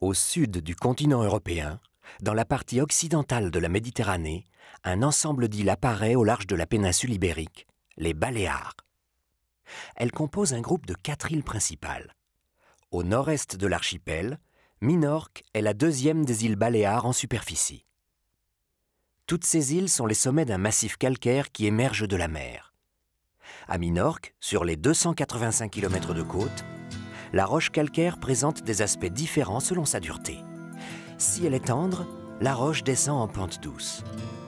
Au sud du continent européen, dans la partie occidentale de la Méditerranée, un ensemble d'îles apparaît au large de la péninsule ibérique, les Baléares. Elles composent un groupe de 4 îles principales. Au nord-est de l'archipel, Minorque est la deuxième des îles Baléares en superficie. Toutes ces îles sont les sommets d'un massif calcaire qui émerge de la mer. À Minorque, sur les 285 km de côte, la roche calcaire présente des aspects différents selon sa dureté. Si elle est tendre, la roche descend en pente douce.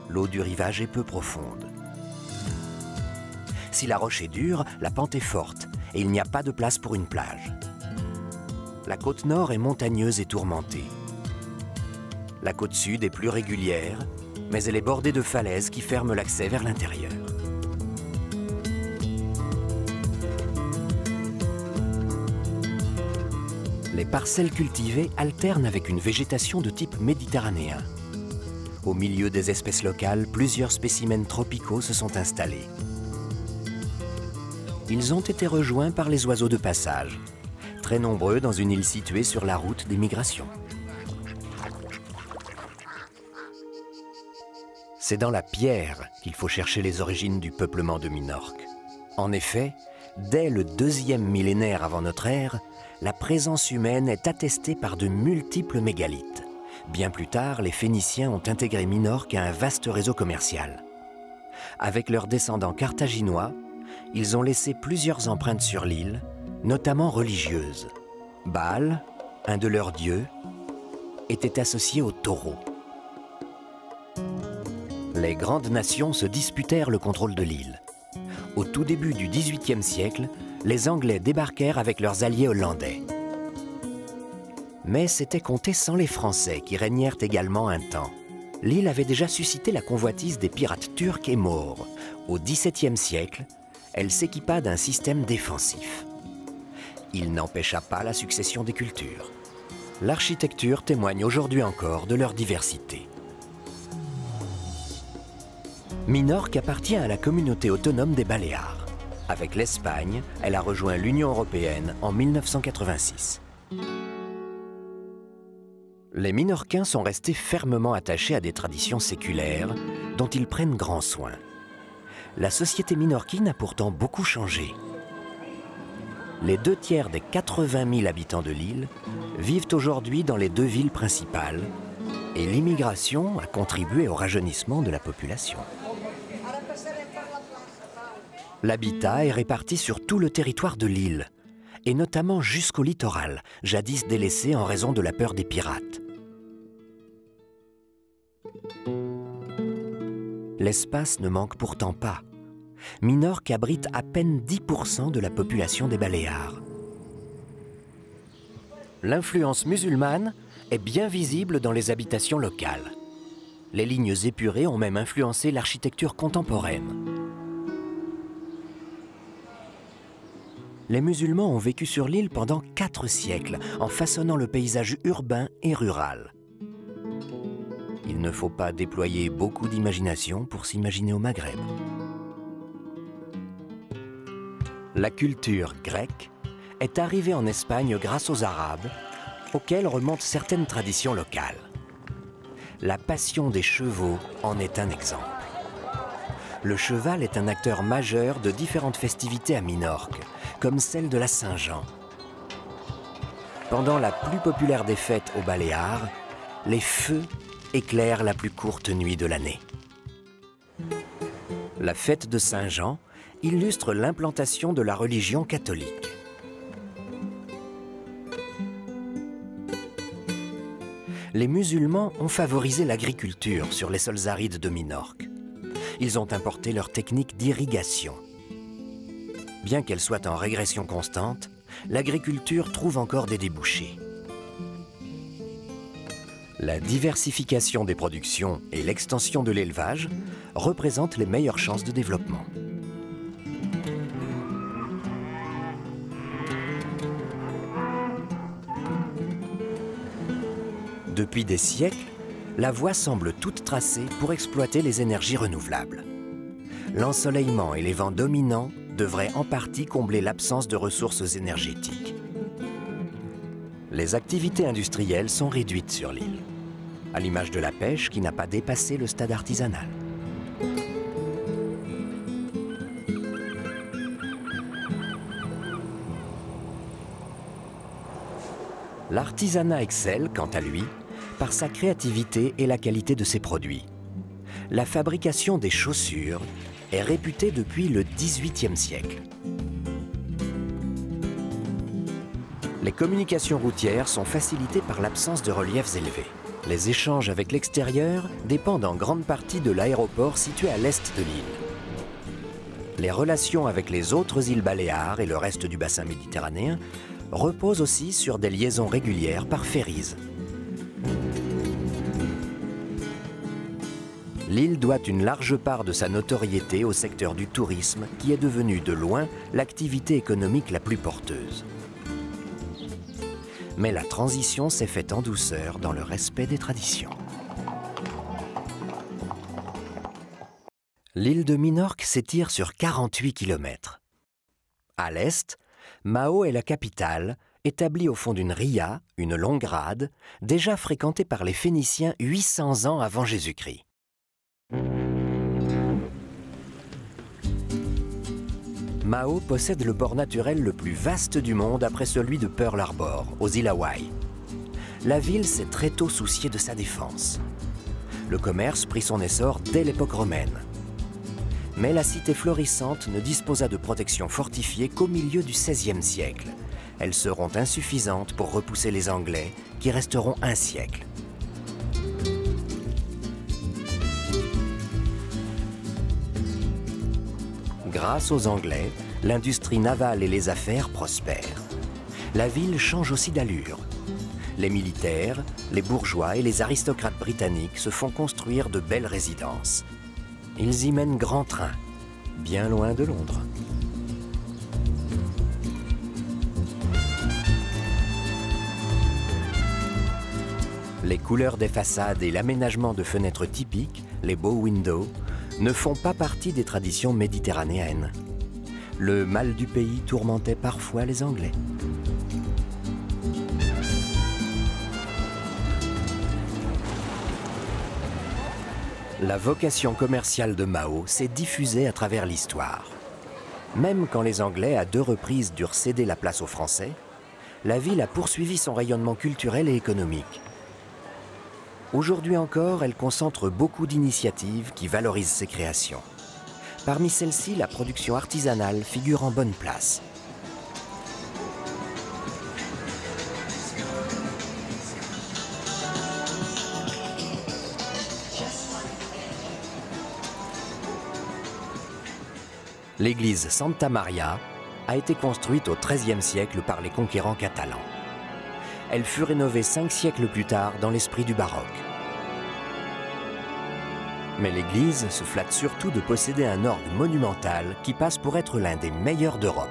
L'eau du rivage est peu profonde. Si la roche est dure, la pente est forte et il n'y a pas de place pour une plage. La côte nord est montagneuse et tourmentée. La côte sud est plus régulière, mais elle est bordée de falaises qui ferment l'accès vers l'intérieur. Les parcelles cultivées alternent avec une végétation de type méditerranéen. Au milieu des espèces locales, plusieurs spécimens tropicaux se sont installés. Ils ont été rejoints par les oiseaux de passage, très nombreux dans une île située sur la route des migrations. C'est dans la pierre qu'il faut chercher les origines du peuplement de Minorque. En effet, dès le 2e millénaire avant notre ère, la présence humaine est attestée par de multiples mégalithes. Bien plus tard, les Phéniciens ont intégré Minorque à un vaste réseau commercial. Avec leurs descendants carthaginois, ils ont laissé plusieurs empreintes sur l'île, notamment religieuses. Baal, un de leurs dieux, était associé au taureau. Les grandes nations se disputèrent le contrôle de l'île. Au tout début du XVIIIe siècle, les Anglais débarquèrent avec leurs alliés hollandais. Mais c'était compté sans les Français qui régnèrent également un temps. L'île avait déjà suscité la convoitise des pirates turcs et maures. Au XVIIe siècle, elle s'équipa d'un système défensif. Il n'empêcha pas la succession des cultures. L'architecture témoigne aujourd'hui encore de leur diversité. Minorque appartient à la communauté autonome des Baléares. Avec l'Espagne, elle a rejoint l'Union européenne en 1986. Les Minorquins sont restés fermement attachés à des traditions séculaires dont ils prennent grand soin. La société minorquine a pourtant beaucoup changé. Les 2/3 des 80 000 habitants de l'île vivent aujourd'hui dans les 2 villes principales et l'immigration a contribué au rajeunissement de la population. L'habitat est réparti sur tout le territoire de l'île, et notamment jusqu'au littoral, jadis délaissé en raison de la peur des pirates. L'espace ne manque pourtant pas. Minorque abrite à peine 10% de la population des Baléares. L'influence musulmane est bien visible dans les habitations locales. Les lignes épurées ont même influencé l'architecture contemporaine. Les musulmans ont vécu sur l'île pendant 4 siècles, en façonnant le paysage urbain et rural. Il ne faut pas déployer beaucoup d'imagination pour s'imaginer au Maghreb. La culture grecque est arrivée en Espagne grâce aux Arabes, auxquels remontent certaines traditions locales. La passion des chevaux en est un exemple. Le cheval est un acteur majeur de différentes festivités à Minorque, comme celle de la Saint-Jean. Pendant la plus populaire des fêtes aux Baléares, les feux éclairent la plus courte nuit de l'année. La fête de Saint-Jean illustre l'implantation de la religion catholique. Les musulmans ont favorisé l'agriculture sur les sols arides de Minorque. Ils ont importé leur technique d'irrigation. Bien qu'elle soit en régression constante, l'agriculture trouve encore des débouchés. La diversification des productions et l'extension de l'élevage représentent les meilleures chances de développement. Depuis des siècles, la voie semble toute tracée pour exploiter les énergies renouvelables. L'ensoleillement et les vents dominants devraient en partie combler l'absence de ressources énergétiques. Les activités industrielles sont réduites sur l'île, à l'image de la pêche qui n'a pas dépassé le stade artisanal. L'artisanat excelle, quant à lui, par sa créativité et la qualité de ses produits. La fabrication des chaussures est réputée depuis le XVIIIe siècle. Les communications routières sont facilitées par l'absence de reliefs élevés. Les échanges avec l'extérieur dépendent en grande partie de l'aéroport situé à l'est de l'île. Les relations avec les autres îles Baléares et le reste du bassin méditerranéen reposent aussi sur des liaisons régulières par ferries. L'île doit une large part de sa notoriété au secteur du tourisme qui est devenu de loin l'activité économique la plus porteuse. Mais la transition s'est faite en douceur dans le respect des traditions. L'île de Minorque s'étire sur 48 km. À l'est, Mao est la capitale, établie au fond d'une ria, une longue rade, déjà fréquentée par les Phéniciens 800 ans avant Jésus-Christ. Mao possède le port naturel le plus vaste du monde après celui de Pearl Harbor, aux îles Hawaï. La ville s'est très tôt souciée de sa défense. Le commerce prit son essor dès l'époque romaine. Mais la cité florissante ne disposa de protections fortifiées qu'au milieu du XVIe siècle. Elles seront insuffisantes pour repousser les Anglais, qui resteront un siècle. Grâce aux Anglais, l'industrie navale et les affaires prospèrent. La ville change aussi d'allure. Les militaires, les bourgeois et les aristocrates britanniques se font construire de belles résidences. Ils y mènent grand train, bien loin de Londres. Les couleurs des façades et l'aménagement de fenêtres typiques, les bow windows, ne font pas partie des traditions méditerranéennes. Le mal du pays tourmentait parfois les Anglais. La vocation commerciale de Mao s'est diffusée à travers l'histoire. Même quand les Anglais, à 2 reprises, durent céder la place aux Français, la ville a poursuivi son rayonnement culturel et économique. Aujourd'hui encore, elle concentre beaucoup d'initiatives qui valorisent ses créations. Parmi celles-ci, la production artisanale figure en bonne place. L'église Santa Maria a été construite au XIIIe siècle par les conquérants catalans. Elle fut rénovée 5 siècles plus tard dans l'esprit du baroque. Mais l'église se flatte surtout de posséder un orgue monumental qui passe pour être l'un des meilleurs d'Europe.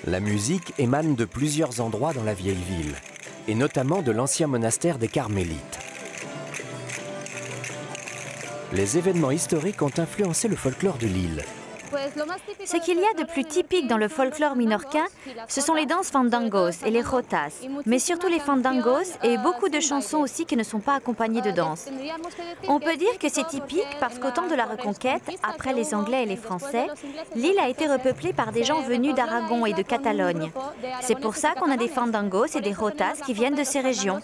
La musique émane de plusieurs endroits dans la vieille ville, et notamment de l'ancien monastère des Carmélites. Les événements historiques ont influencé le folklore de l'île. Ce qu'il y a de plus typique dans le folklore minorquin, ce sont les danses fandangos et les jotas, mais surtout les fandangos et beaucoup de chansons aussi qui ne sont pas accompagnées de danse. On peut dire que c'est typique parce qu'au temps de la Reconquête, après les Anglais et les Français, l'île a été repeuplée par des gens venus d'Aragon et de Catalogne. C'est pour ça qu'on a des fandangos et des jotas qui viennent de ces régions.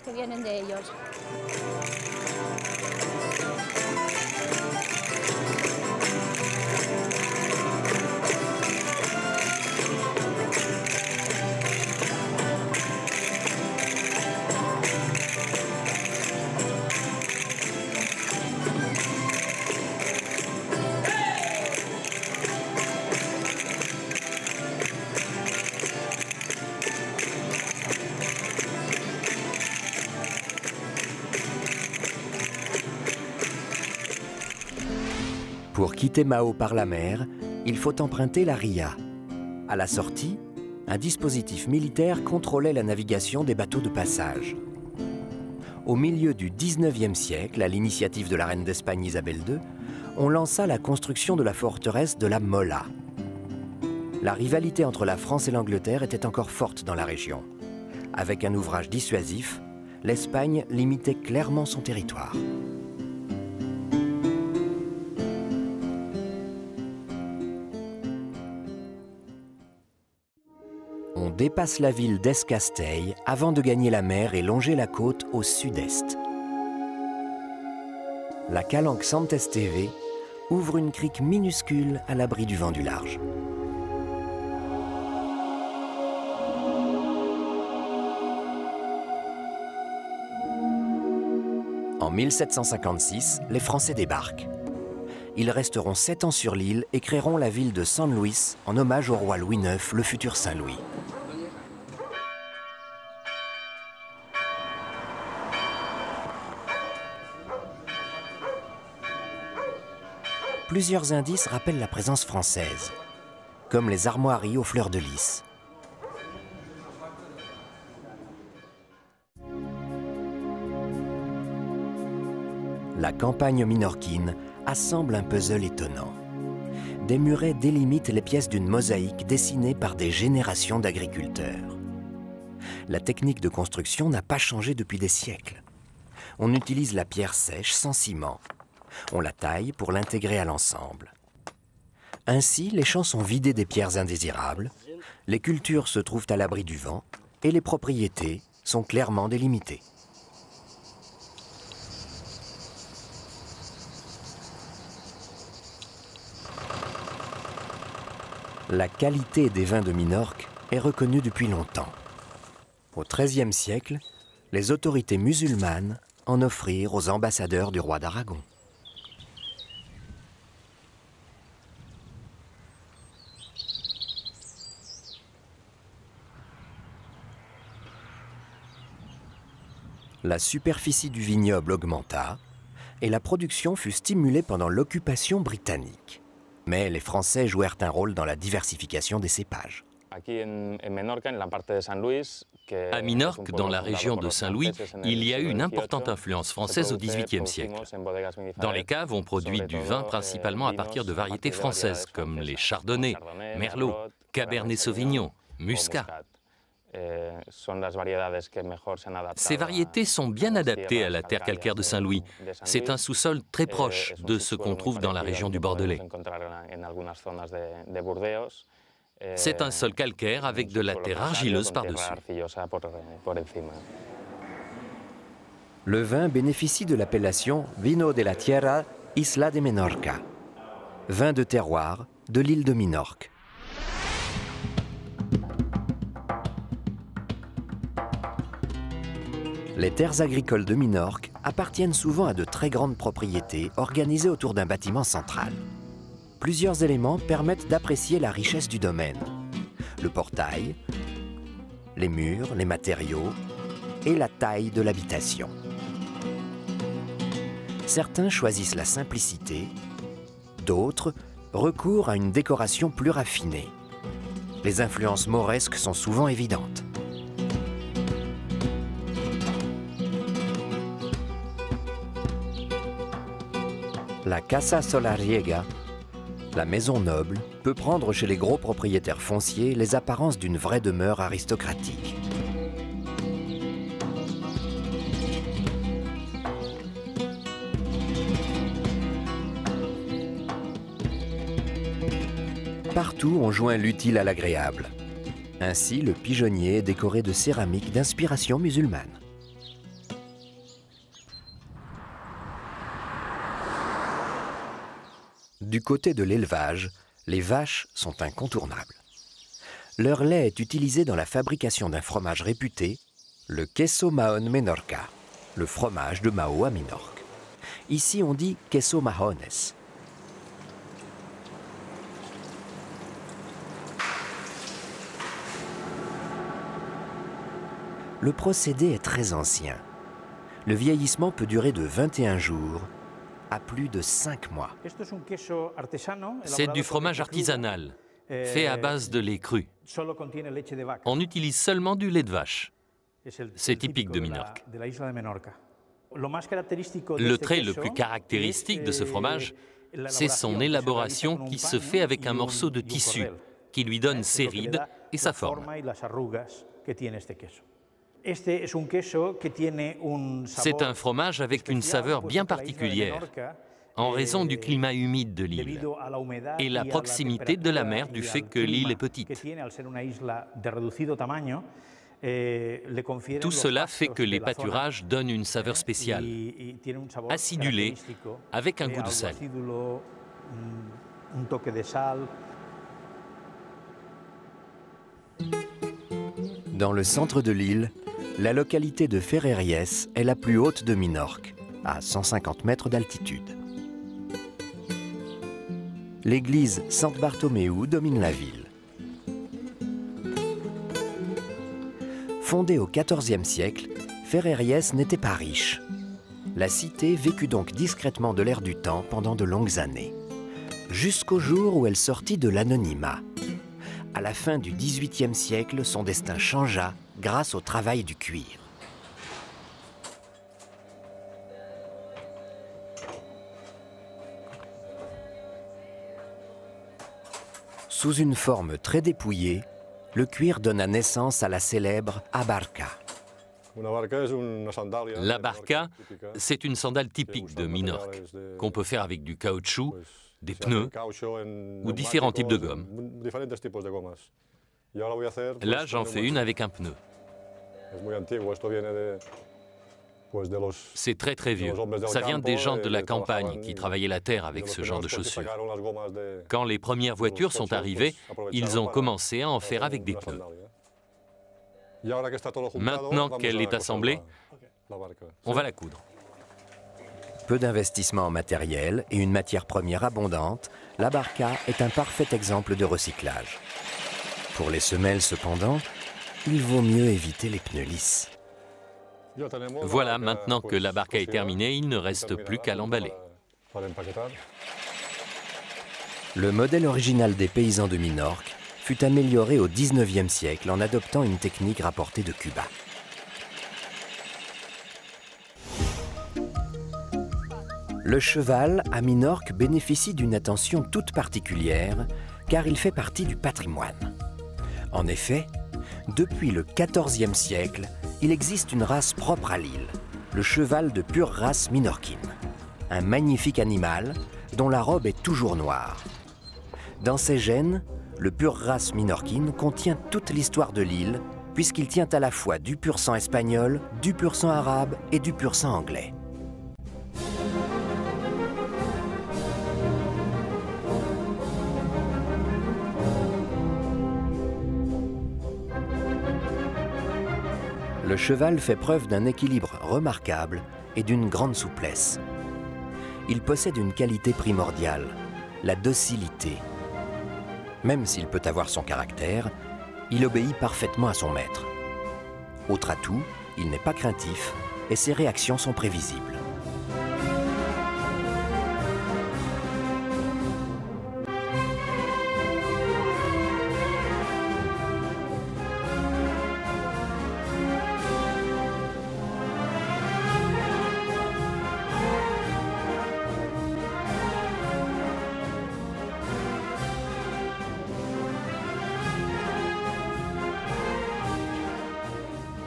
Pour quitter Mao par la mer, il faut emprunter la Ria. À la sortie, un dispositif militaire contrôlait la navigation des bateaux de passage. Au milieu du XIXe siècle, à l'initiative de la reine d'Espagne Isabelle II, on lança la construction de la forteresse de la Mola. La rivalité entre la France et l'Angleterre était encore forte dans la région. Avec un ouvrage dissuasif, l'Espagne limitait clairement son territoire. On dépasse la ville d'Escastell avant de gagner la mer et longer la côte au sud-est. La calanque Sant'Esteve ouvre une crique minuscule à l'abri du vent du large. En 1756, les Français débarquent. Ils resteront 7 ans sur l'île et créeront la ville de San Luis en hommage au roi Louis IX, le futur Saint-Louis. Plusieurs indices rappellent la présence française, comme les armoiries aux fleurs de lys. La campagne minorquine assemble un puzzle étonnant. Des murets délimitent les pièces d'une mosaïque dessinée par des générations d'agriculteurs. La technique de construction n'a pas changé depuis des siècles. On utilise la pierre sèche sans ciment. On la taille pour l'intégrer à l'ensemble. Ainsi, les champs sont vidés des pierres indésirables, les cultures se trouvent à l'abri du vent et les propriétés sont clairement délimitées. La qualité des vins de Minorque est reconnue depuis longtemps. Au XIIIe siècle, les autorités musulmanes en offrirent aux ambassadeurs du roi d'Aragon. La superficie du vignoble augmenta et la production fut stimulée pendant l'occupation britannique. Mais les Français jouèrent un rôle dans la diversification des cépages. À Minorque, dans la région de Saint-Louis, il y a eu une importante influence française au XVIIIe siècle. Dans les caves, on produit du vin principalement à partir de variétés françaises, comme les chardonnays, merlot, cabernet sauvignon, muscat. Ces variétés sont bien adaptées à la terre calcaire de Saint-Louis. C'est un sous-sol très proche de ce qu'on trouve dans la région du Bordelais. C'est un sol calcaire avec de la terre argileuse par-dessus. Le vin bénéficie de l'appellation Vino de la Tierra Isla de Menorca, vin de terroir de l'île de Minorque. Les terres agricoles de Minorque appartiennent souvent à de très grandes propriétés organisées autour d'un bâtiment central. Plusieurs éléments permettent d'apprécier la richesse du domaine. Le portail, les murs, les matériaux et la taille de l'habitation. Certains choisissent la simplicité, d'autres recourent à une décoration plus raffinée. Les influences mauresques sont souvent évidentes. La Casa Solariega, la maison noble, peut prendre chez les gros propriétaires fonciers les apparences d'une vraie demeure aristocratique. Partout, on joint l'utile à l'agréable. Ainsi, le pigeonnier est décoré de céramique d'inspiration musulmane. Du côté de l'élevage, les vaches sont incontournables. Leur lait est utilisé dans la fabrication d'un fromage réputé, le Queso Mahón Menorca, le fromage de Mao à Minorque. Ici, on dit Queso Mahones. Le procédé est très ancien. Le vieillissement peut durer de 21 jours à plus de 5 mois. C'est du fromage artisanal, fait à base de lait cru. On utilise seulement du lait de vache. C'est typique de Minorque. Le trait le plus caractéristique de ce fromage, c'est son élaboration qui se fait avec un morceau de tissu qui lui donne ses rides et sa forme. C'est un fromage avec une saveur bien particulière en raison du climat humide de l'île et la proximité de la mer du fait que l'île est petite. Tout cela fait que les pâturages donnent une saveur spéciale, acidulée, avec un goût de sel. Dans le centre de l'île, la localité de Ferreries est la plus haute de Minorque, à 150 mètres d'altitude. L'église Sant Bartomeu domine la ville. Fondée au XIVe siècle, Ferreries n'était pas riche. La cité vécut donc discrètement de l'air du temps pendant de longues années, jusqu'au jour où elle sortit de l'anonymat. À la fin du XVIIIe siècle, son destin changea grâce au travail du cuir. Sous une forme très dépouillée, le cuir donna naissance à la célèbre abarca. L'abarca, c'est une sandale typique de Minorque, qu'on peut faire avec du caoutchouc, des pneus ou différents types de gommes. Là, j'en fais une avec un pneu. C'est très très vieux. Ça vient des gens de la campagne qui travaillaient la terre avec ce genre de chaussures. Quand les premières voitures sont arrivées, ils ont commencé à en faire avec des pneus. Maintenant qu'elle est assemblée, on va la coudre. Peu d'investissement en matériel et une matière première abondante, l'abarca est un parfait exemple de recyclage. Pour les semelles cependant, il vaut mieux éviter les pneus lisses. Voilà, maintenant que l'abarca est terminée, il ne reste plus qu'à l'emballer. Le modèle original des paysans de Minorque fut amélioré au XIXe siècle en adoptant une technique rapportée de Cuba. Le cheval, à Minorque, bénéficie d'une attention toute particulière car il fait partie du patrimoine. En effet, depuis le XIVe siècle, il existe une race propre à l'île, le cheval de pure race minorquine. Un magnifique animal dont la robe est toujours noire. Dans ses gènes, le pure race minorquine contient toute l'histoire de l'île, puisqu'il tient à la fois du pur sang espagnol, du pur sang arabe et du pur sang anglais. Le cheval fait preuve d'un équilibre remarquable et d'une grande souplesse. Il possède une qualité primordiale, la docilité. Même s'il peut avoir son caractère, il obéit parfaitement à son maître. Autre atout, il n'est pas craintif et ses réactions sont prévisibles.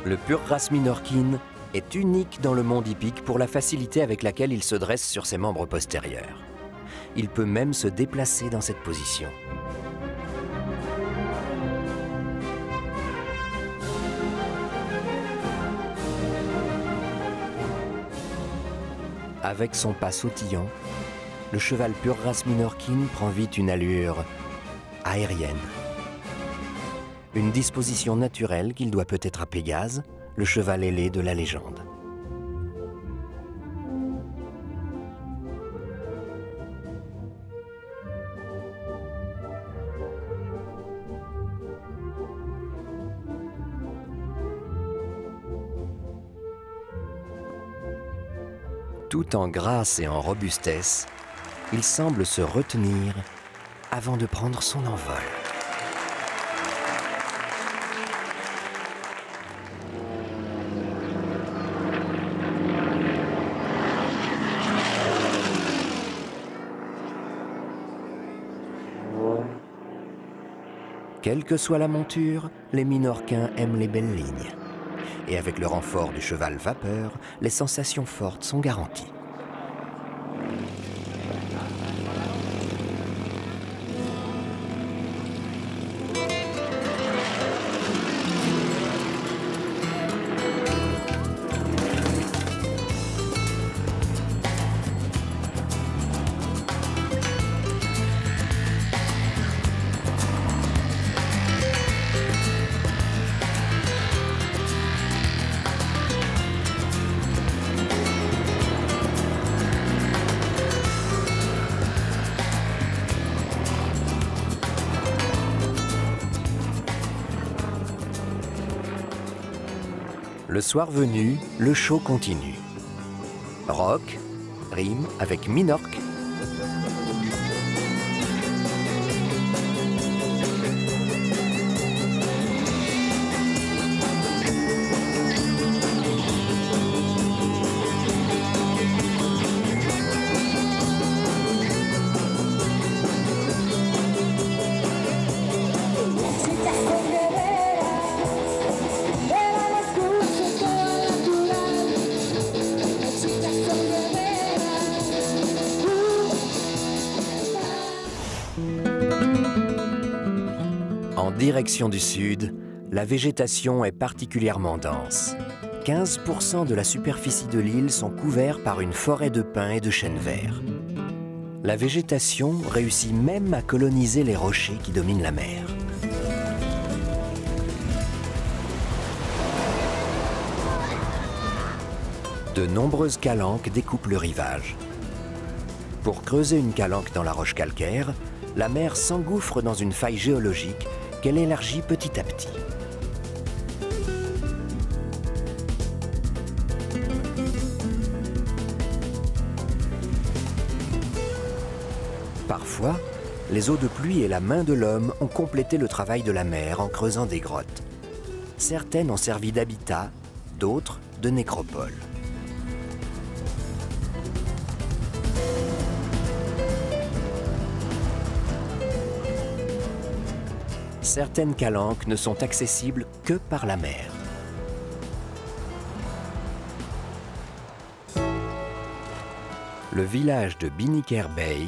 Le pur race minorquine est unique dans le monde hippique pour la facilité avec laquelle il se dresse sur ses membres postérieurs. Il peut même se déplacer dans cette position. Avec son pas sautillant, le cheval pur race minorquine prend vite une allure aérienne. Une disposition naturelle qu'il doit peut-être à Pégase, le cheval ailé de la légende. Tout en grâce et en robustesse, il semble se retenir avant de prendre son envol. Quelle que soit la monture, les Minorquins aiment les belles lignes. Et avec le renfort du cheval vapeur, les sensations fortes sont garanties. Le soir venu, le show continue. Rock rime avec Minorque. En direction du sud, la végétation est particulièrement dense. 15% de la superficie de l'île sont couverts par une forêt de pins et de chênes verts. La végétation réussit même à coloniser les rochers qui dominent la mer. De nombreuses calanques découpent le rivage. Pour creuser une calanque dans la roche calcaire, la mer s'engouffre dans une faille géologique qu'elle élargit petit à petit. Parfois, les eaux de pluie et la main de l'homme ont complété le travail de la mer en creusant des grottes. Certaines ont servi d'habitat, d'autres de nécropole. Certaines calanques ne sont accessibles que par la mer. Le village de Binnicker Bay,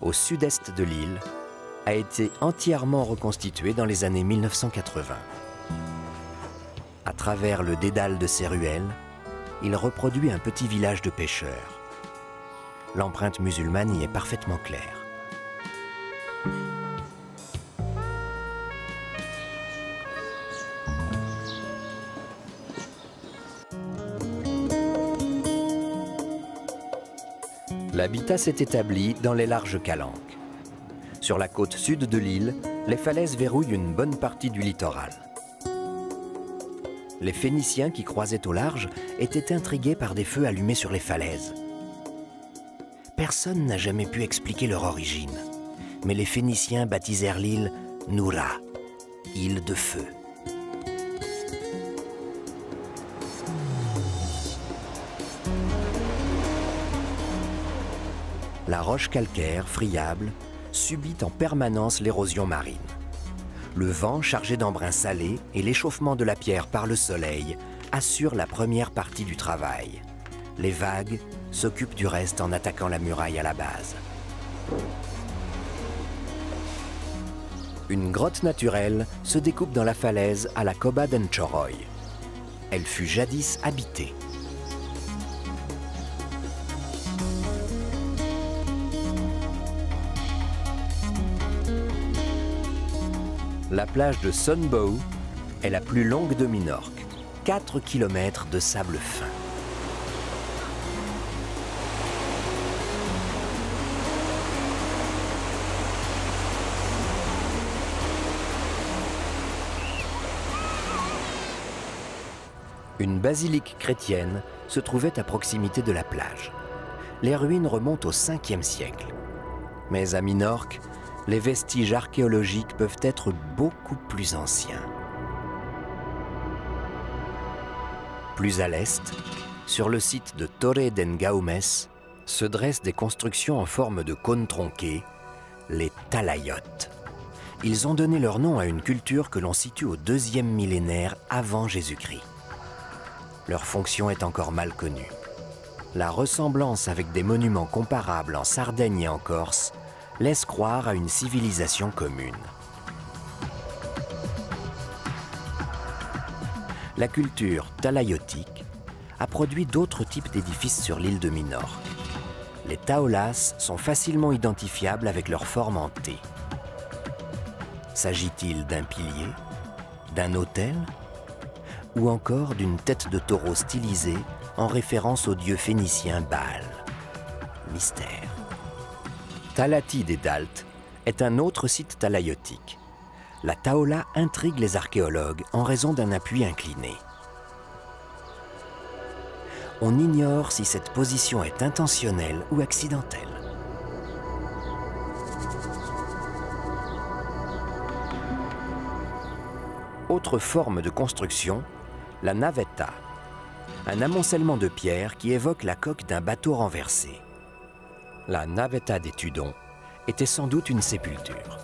au sud-est de l'île, a été entièrement reconstitué dans les années 1980. À travers le dédale de ses ruelles, il reproduit un petit village de pêcheurs. L'empreinte musulmane y est parfaitement claire. L'habitat s'est établi dans les larges calanques. Sur la côte sud de l'île, les falaises verrouillent une bonne partie du littoral. Les Phéniciens qui croisaient au large étaient intrigués par des feux allumés sur les falaises. Personne n'a jamais pu expliquer leur origine, mais les Phéniciens baptisèrent l'île Noura, île de feu. La roche calcaire, friable, subit en permanence l'érosion marine. Le vent chargé d'embrun salé et l'échauffement de la pierre par le soleil assurent la première partie du travail. Les vagues s'occupent du reste en attaquant la muraille à la base. Une grotte naturelle se découpe dans la falaise à la Coba d'Enchoroy. Elle fut jadis habitée. La plage de Sunbow est la plus longue de Minorque, 4 km de sable fin. Une basilique chrétienne se trouvait à proximité de la plage. les ruines remontent au 5e siècle. Mais à Minorque, les vestiges archéologiques peuvent être beaucoup plus anciens. Plus à l'est, sur le site de Torre d'en Gaumes, se dressent des constructions en forme de cône tronqué, les talaiotes. Ils ont donné leur nom à une culture que l'on situe au 2e millénaire avant Jésus-Christ. Leur fonction est encore mal connue. La ressemblance avec des monuments comparables en Sardaigne et en Corse laisse croire à une civilisation commune. La culture talaiotique a produit d'autres types d'édifices sur l'île de Minorque. Les taolas sont facilement identifiables avec leur forme en T. S'agit-il d'un pilier, d'un autel ou encore d'une tête de taureau stylisée en référence au dieu phénicien Baal? Mystère. Talatide et Dalt est un autre site talaiotique. La taola intrigue les archéologues en raison d'un appui incliné. On ignore si cette position est intentionnelle ou accidentelle. Autre forme de construction, la navetta, un amoncellement de pierres qui évoque la coque d'un bateau renversé. La navetta des Tudons était sans doute une sépulture.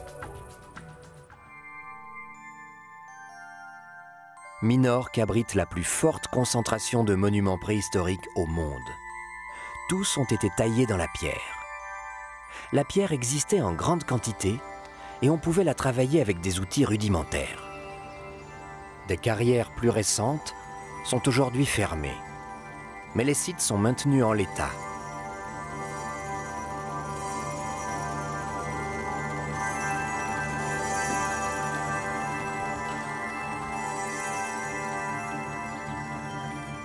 Minorque abrite la plus forte concentration de monuments préhistoriques au monde. Tous ont été taillés dans la pierre. La pierre existait en grande quantité et on pouvait la travailler avec des outils rudimentaires. Des carrières plus récentes sont aujourd'hui fermées, mais les sites sont maintenus en l'état.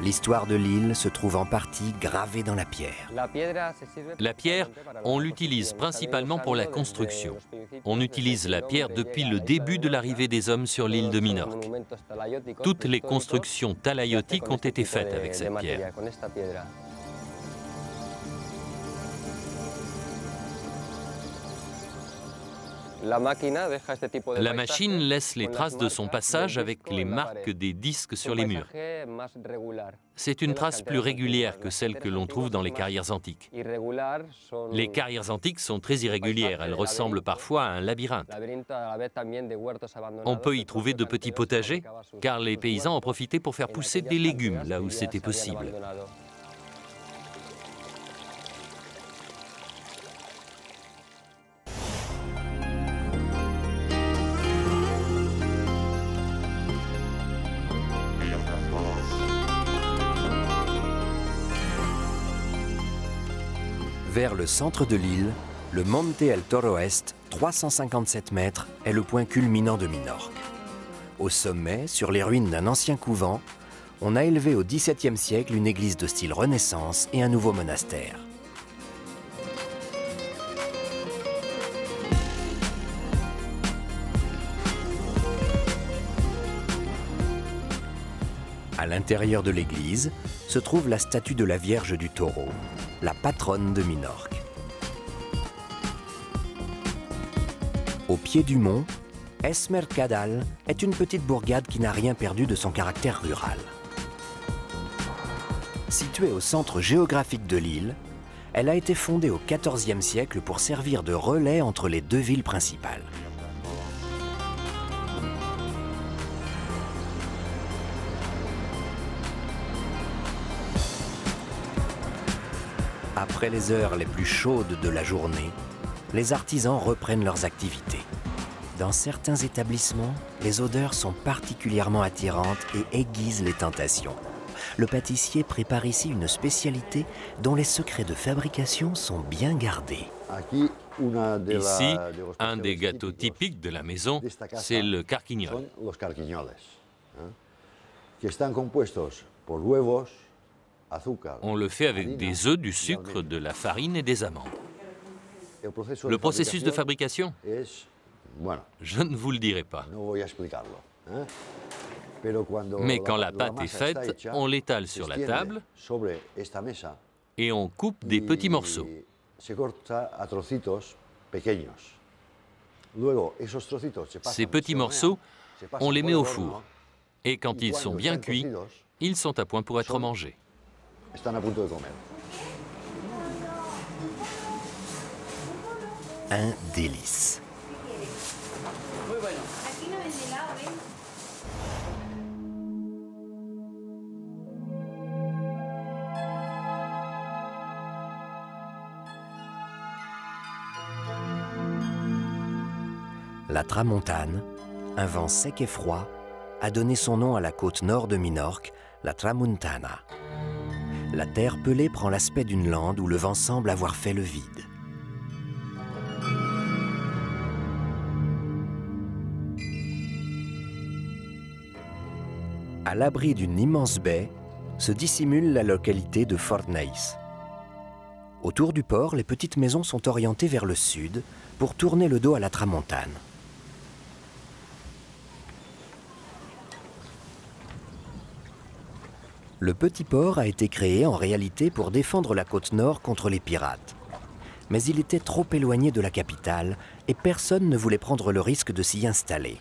L'histoire de l'île se trouve en partie gravée dans la pierre. La pierre, on l'utilise principalement pour la construction. On utilise la pierre depuis le début de l'arrivée des hommes sur l'île de Minorque. Toutes les constructions talaiotiques ont été faites avec cette pierre. La machine laisse les traces de son passage avec les marques des disques sur les murs. C'est une trace plus régulière que celle que l'on trouve dans les carrières antiques. Les carrières antiques sont très irrégulières, elles ressemblent parfois à un labyrinthe. On peut y trouver de petits potagers, car les paysans en profitaient pour faire pousser des légumes là où c'était possible. Vers le centre de l'île, le Monte El Toroeste, 357 mètres, est le point culminant de Minorque. Au sommet, sur les ruines d'un ancien couvent, on a élevé au XVIIe siècle une église de style Renaissance et un nouveau monastère. À l'intérieur de l'église se trouve la statue de la Vierge du Taureau, la patronne de Minorque. Au pied du mont, Es Mercadal est une petite bourgade qui n'a rien perdu de son caractère rural. Située au centre géographique de l'île, elle a été fondée au XIVe siècle pour servir de relais entre les deux villes principales. Après les heures les plus chaudes de la journée, les artisans reprennent leurs activités. Dans certains établissements, les odeurs sont particulièrement attirantes et aiguisent les tentations. Le pâtissier prépare ici une spécialité dont les secrets de fabrication sont bien gardés. Ici, un des gâteaux typiques de la maison, c'est le carquignol. On le fait avec des œufs, du sucre, de la farine et des amandes. Le processus de fabrication, je ne vous le dirai pas. Mais quand la pâte est faite, on l'étale sur la table et on coupe des petits morceaux. Ces petits morceaux, on les met au four. Et quand ils sont bien cuits, ils sont à point pour être mangés. Un délice. La tramontane, un vent sec et froid, a donné son nom à la côte nord de Minorque, la Tramuntana. La terre pelée prend l'aspect d'une lande où le vent semble avoir fait le vide. À l'abri d'une immense baie, se dissimule la localité de Fortnaïs. Autour du port, les petites maisons sont orientées vers le sud pour tourner le dos à la tramontane. Le petit port a été créé en réalité pour défendre la côte nord contre les pirates. Mais il était trop éloigné de la capitale et personne ne voulait prendre le risque de s'y installer.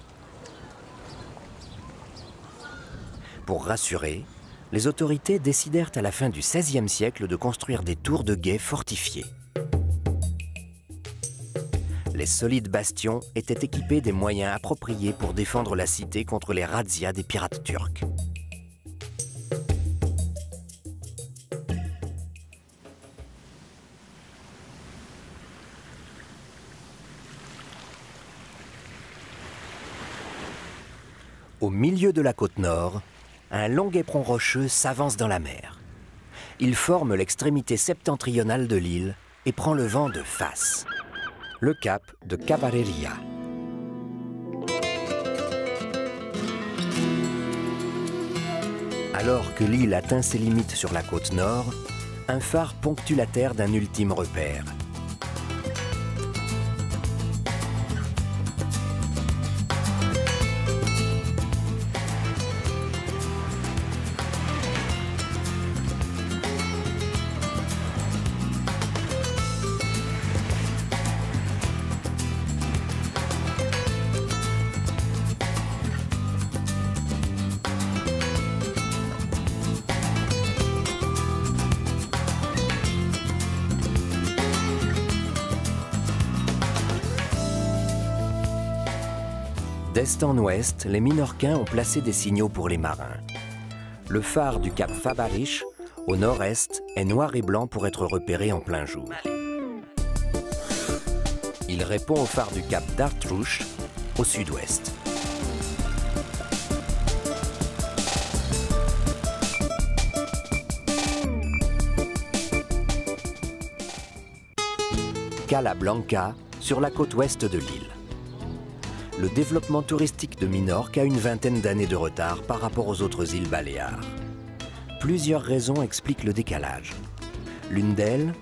Pour rassurer, les autorités décidèrent à la fin du XVIe siècle de construire des tours de guet fortifiées. Les solides bastions étaient équipés des moyens appropriés pour défendre la cité contre les razzias des pirates turcs. Au milieu de la côte nord, un long éperon rocheux s'avance dans la mer. Il forme l'extrémité septentrionale de l'île et prend le vent de face. Le cap de Cabareria. Alors que l'île atteint ses limites sur la côte nord, un phare ponctue la terre d'un ultime repère. D'est en ouest, les Minorcains ont placé des signaux pour les marins. Le phare du cap Fabarish, au nord-est, est noir et blanc pour être repéré en plein jour. Il répond au phare du cap d'Artrouche, au sud-ouest. Cala Blanca, sur la côte ouest de l'île. Le développement touristique de Minorque a une vingtaine d'années de retard par rapport aux autres îles Baléares. Plusieurs raisons expliquent le décalage. L'une d'elles,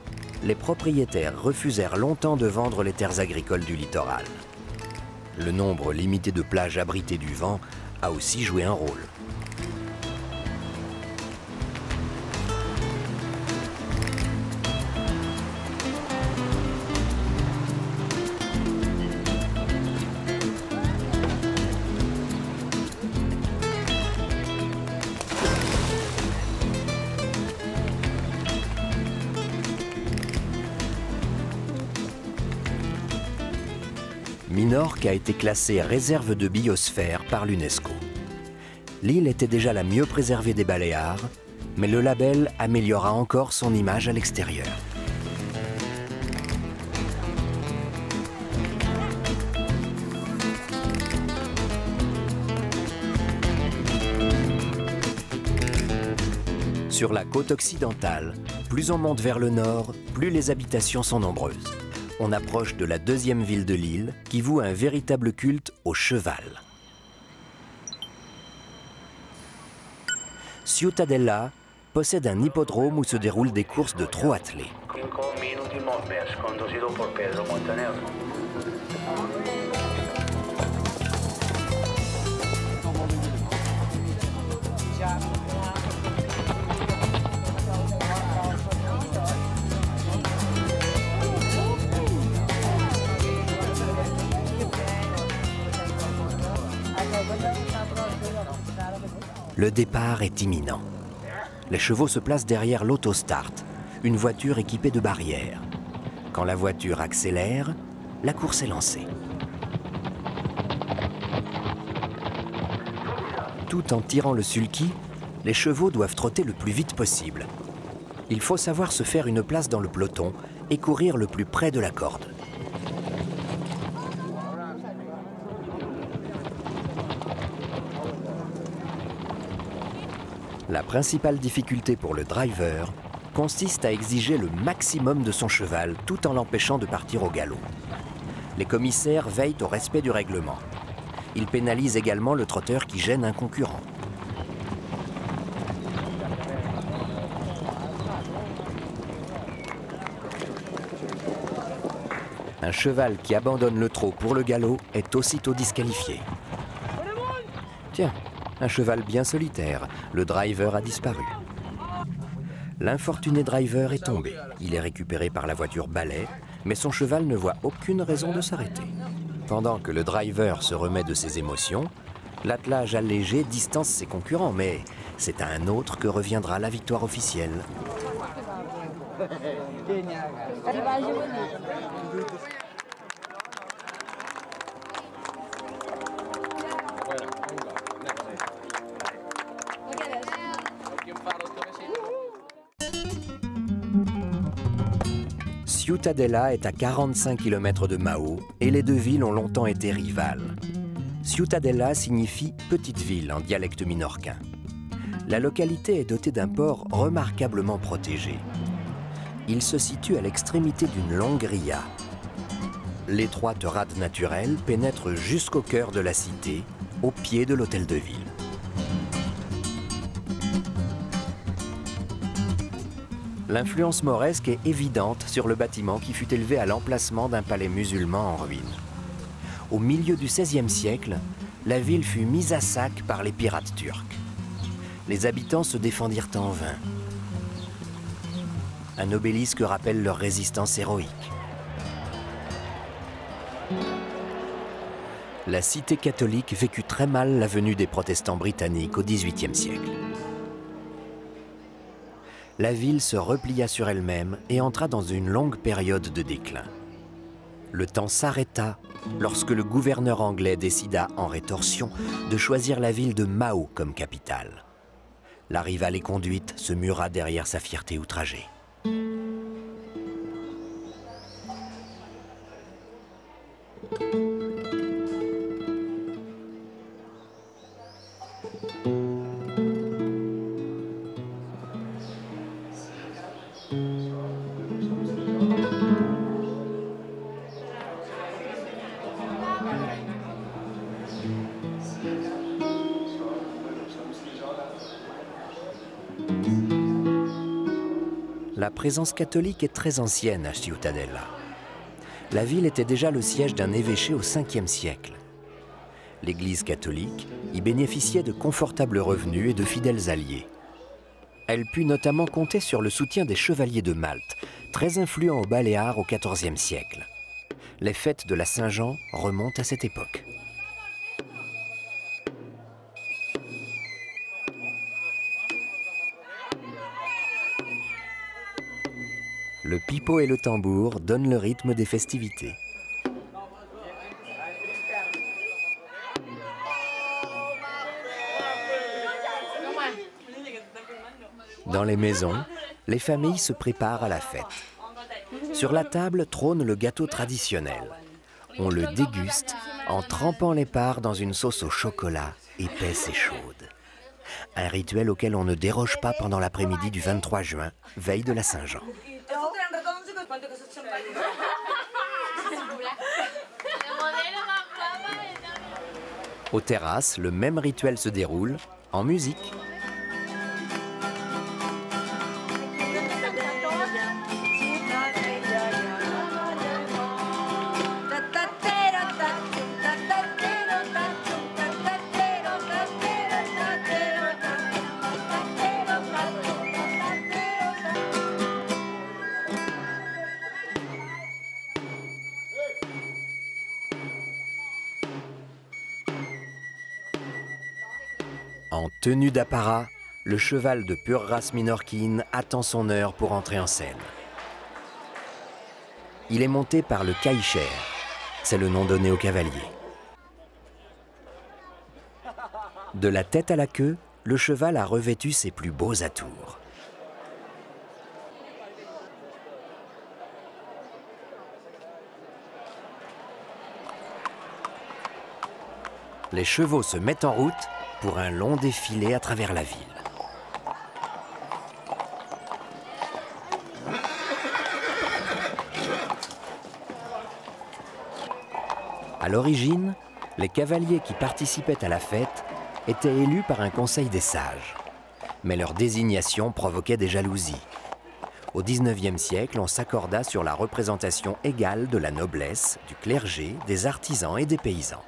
les propriétaires refusèrent longtemps de vendre les terres agricoles du littoral. Le nombre limité de plages abritées du vent a aussi joué un rôle. Minorque a été classée réserve de biosphère par l'UNESCO. L'île était déjà la mieux préservée des Baléares, mais le label améliora encore son image à l'extérieur. Sur la côte occidentale, plus on monte vers le nord, plus les habitations sont nombreuses. On approche de la deuxième ville de l'île, qui voue un véritable culte au cheval. Ciutadella possède un hippodrome où se déroulent des courses de trot attelé. Le départ est imminent. Les chevaux se placent derrière l'autostart, une voiture équipée de barrières. Quand la voiture accélère, la course est lancée. Tout en tirant le sulky, les chevaux doivent trotter le plus vite possible. Il faut savoir se faire une place dans le peloton et courir le plus près de la corde. La principale difficulté pour le driver consiste à exiger le maximum de son cheval tout en l'empêchant de partir au galop. Les commissaires veillent au respect du règlement. Ils pénalisent également le trotteur qui gêne un concurrent. Un cheval qui abandonne le trot pour le galop est aussitôt disqualifié. Tiens, un cheval bien solitaire, le driver a disparu. L'infortuné driver est tombé. Il est récupéré par la voiture balai, mais son cheval ne voit aucune raison de s'arrêter. Pendant que le driver se remet de ses émotions, l'attelage allégé distance ses concurrents, mais c'est à un autre que reviendra la victoire officielle. Ciutadella est à 45 km de Mao et les deux villes ont longtemps été rivales. Ciutadella signifie « petite ville » en dialecte minorquin. La localité est dotée d'un port remarquablement protégé. Il se situe à l'extrémité d'une longue ria. L'étroite rade naturelle pénètre jusqu'au cœur de la cité, au pied de l'hôtel de ville. L'influence mauresque est évidente sur le bâtiment qui fut élevé à l'emplacement d'un palais musulman en ruine. Au milieu du XVIe siècle, la ville fut mise à sac par les pirates turcs. Les habitants se défendirent en vain. Un obélisque rappelle leur résistance héroïque. La cité catholique vécut très mal la venue des protestants britanniques au XVIIIe siècle. La ville se replia sur elle-même et entra dans une longue période de déclin. Le temps s'arrêta lorsque le gouverneur anglais décida, en rétorsion, de choisir la ville de Mao comme capitale. La rivale et conduite se mura derrière sa fierté outragée. La présence catholique est très ancienne à Ciutadella. La ville était déjà le siège d'un évêché au Ve siècle. L'Église catholique y bénéficiait de confortables revenus et de fidèles alliés. Elle put notamment compter sur le soutien des chevaliers de Malte, très influents aux Baléares au XIVe siècle. Les fêtes de la Saint-Jean remontent à cette époque. Le pipeau et le tambour donnent le rythme des festivités. Dans les maisons, les familles se préparent à la fête. Sur la table trône le gâteau traditionnel. On le déguste en trempant les parts dans une sauce au chocolat épaisse et chaude. Un rituel auquel on ne déroge pas pendant l'après-midi du 23 juin, veille de la Saint-Jean. Aux terrasses, le même rituel se déroule, en musique. En tenue d'apparat, le cheval de pure race minorquine attend son heure pour entrer en scène. Il est monté par le Kaicher, c'est le nom donné au cavalier. De la tête à la queue, le cheval a revêtu ses plus beaux atours. Les chevaux se mettent en route pour un long défilé à travers la ville. À l'origine, les cavaliers qui participaient à la fête étaient élus par un conseil des sages. Mais leur désignation provoquait des jalousies. Au XIXe siècle, on s'accorda sur la représentation égale de la noblesse, du clergé, des artisans et des paysans.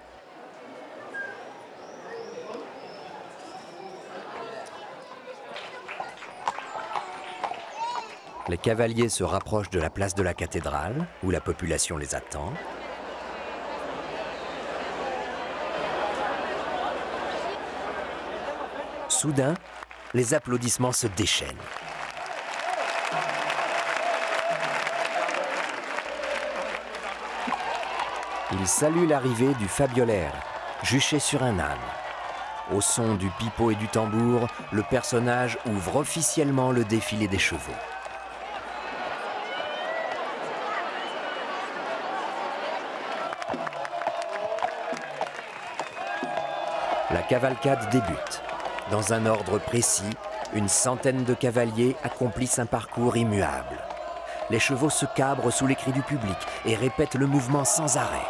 Les cavaliers se rapprochent de la place de la cathédrale, où la population les attend. Soudain, les applaudissements se déchaînent. Ils saluent l'arrivée du Fabiolaire, juché sur un âne. Au son du pipeau et du tambour, le personnage ouvre officiellement le défilé des chevaux. La cavalcade débute. Dans un ordre précis, une centaine de cavaliers accomplissent un parcours immuable. Les chevaux se cabrent sous les cris du public et répètent le mouvement sans arrêt.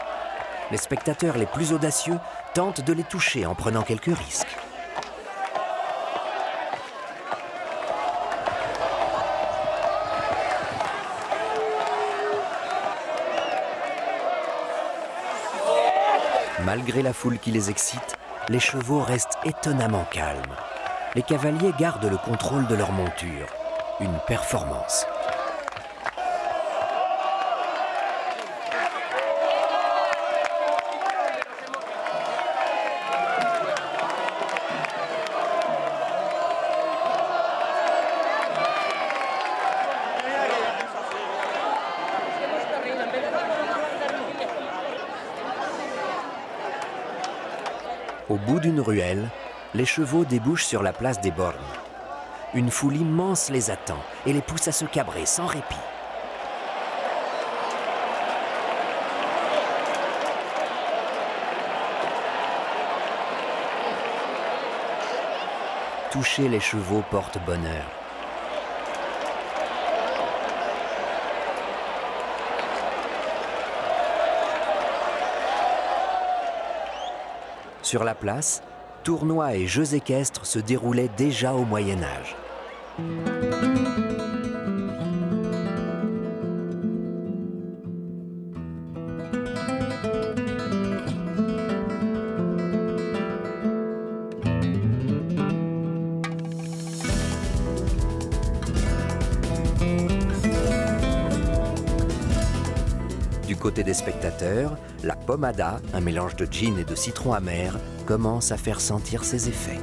Les spectateurs les plus audacieux tentent de les toucher en prenant quelques risques. Malgré la foule qui les excite, les chevaux restent étonnamment calmes. Les cavaliers gardent le contrôle de leur monture. Une performance. Au bout d'une ruelle, les chevaux débouchent sur la place des bornes. Une foule immense les attend et les pousse à se cabrer sans répit. Toucher les chevaux porte bonheur. Sur la place, tournois et jeux équestres se déroulaient déjà au Moyen Âge. Du côté des spectateurs, la pommada, un mélange de gin et de citron amer, commence à faire sentir ses effets.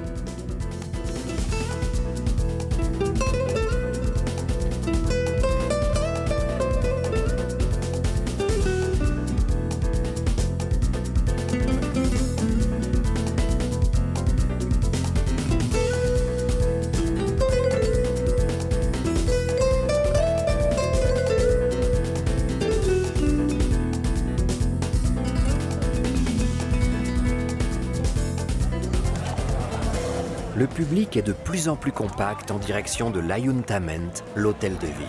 Le public est de plus en plus compact en direction de l'Ayuntament, l'hôtel de ville.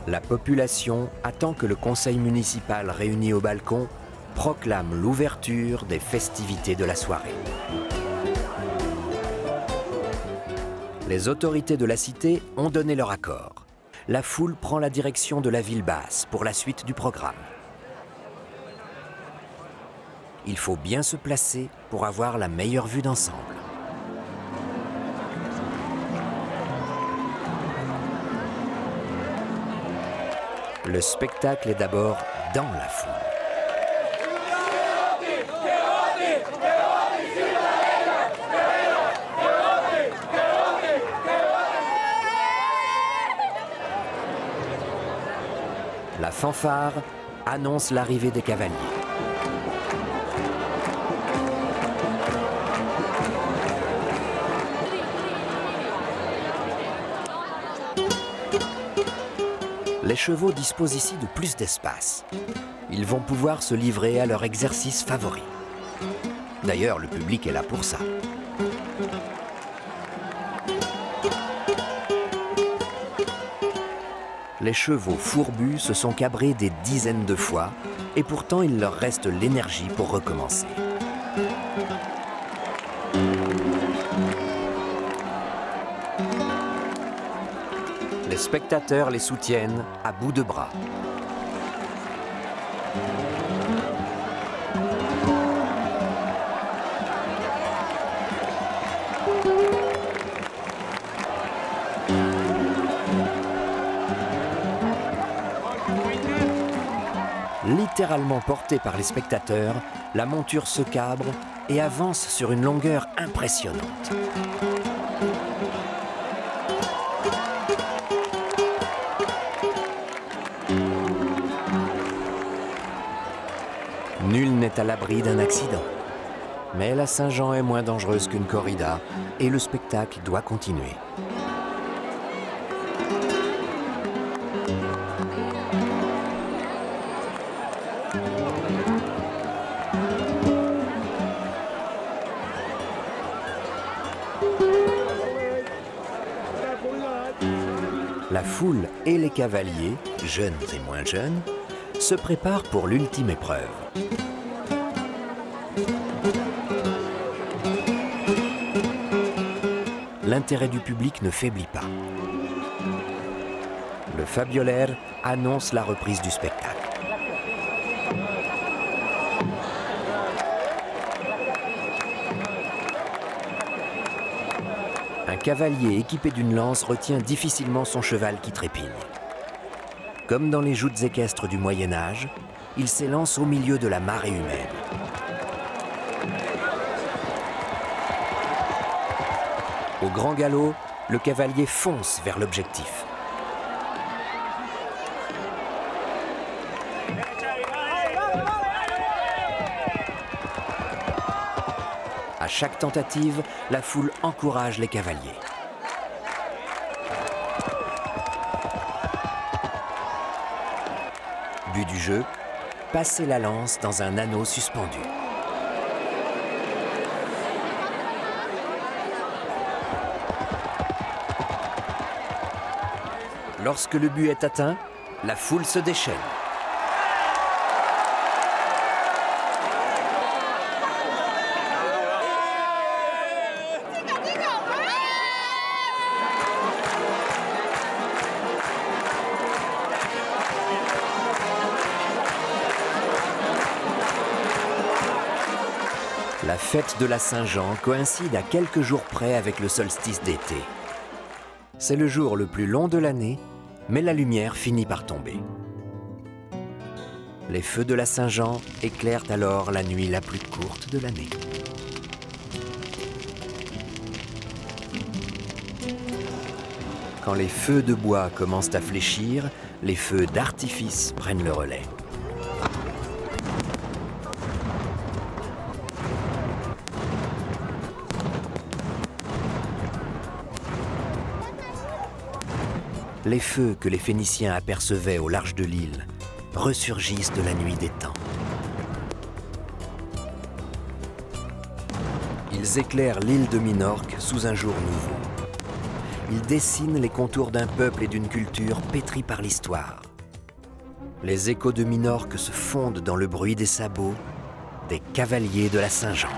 La population attend que le conseil municipal réuni au balcon proclame l'ouverture des festivités de la soirée. Les autorités de la cité ont donné leur accord. La foule prend la direction de la ville basse pour la suite du programme. Il faut bien se placer pour avoir la meilleure vue d'ensemble. Le spectacle est d'abord dans la foule. fanfares annoncent l'arrivée des cavaliers. Les chevaux disposent ici de plus d'espace. Ils vont pouvoir se livrer à leur exercice favori. D'ailleurs, le public est là pour ça. Les chevaux fourbus se sont cabrés des dizaines de fois et pourtant il leur reste l'énergie pour recommencer. Les spectateurs les soutiennent à bout de bras. Littéralement portée par les spectateurs, la monture se cabre et avance sur une longueur impressionnante. Nul n'est à l'abri d'un accident. Mais la Saint-Jean est moins dangereuse qu'une corrida et le spectacle doit continuer. La foule et les cavaliers, jeunes et moins jeunes, se préparent pour l'ultime épreuve. L'intérêt du public ne faiblit pas. Le Fabiolaire annonce la reprise du spectacle. Un cavalier équipé d'une lance retient difficilement son cheval qui trépigne. Comme dans les joutes équestres du Moyen-Âge, il s'élance au milieu de la marée humaine. Au grand galop, le cavalier fonce vers l'objectif. À chaque tentative, la foule encourage les cavaliers. But du jeu, passer la lance dans un anneau suspendu. Lorsque le but est atteint, la foule se déchaîne. La fête de la Saint-Jean coïncide à quelques jours près avec le solstice d'été. C'est le jour le plus long de l'année, mais la lumière finit par tomber. Les feux de la Saint-Jean éclairent alors la nuit la plus courte de l'année. Quand les feux de bois commencent à fléchir, les feux d'artifice prennent le relais. Les feux que les Phéniciens apercevaient au large de l'île ressurgissent de la nuit des temps. Ils éclairent l'île de Minorque sous un jour nouveau. Ils dessinent les contours d'un peuple et d'une culture pétris par l'histoire. Les échos de Minorque se fondent dans le bruit des sabots des cavaliers de la Saint-Jean.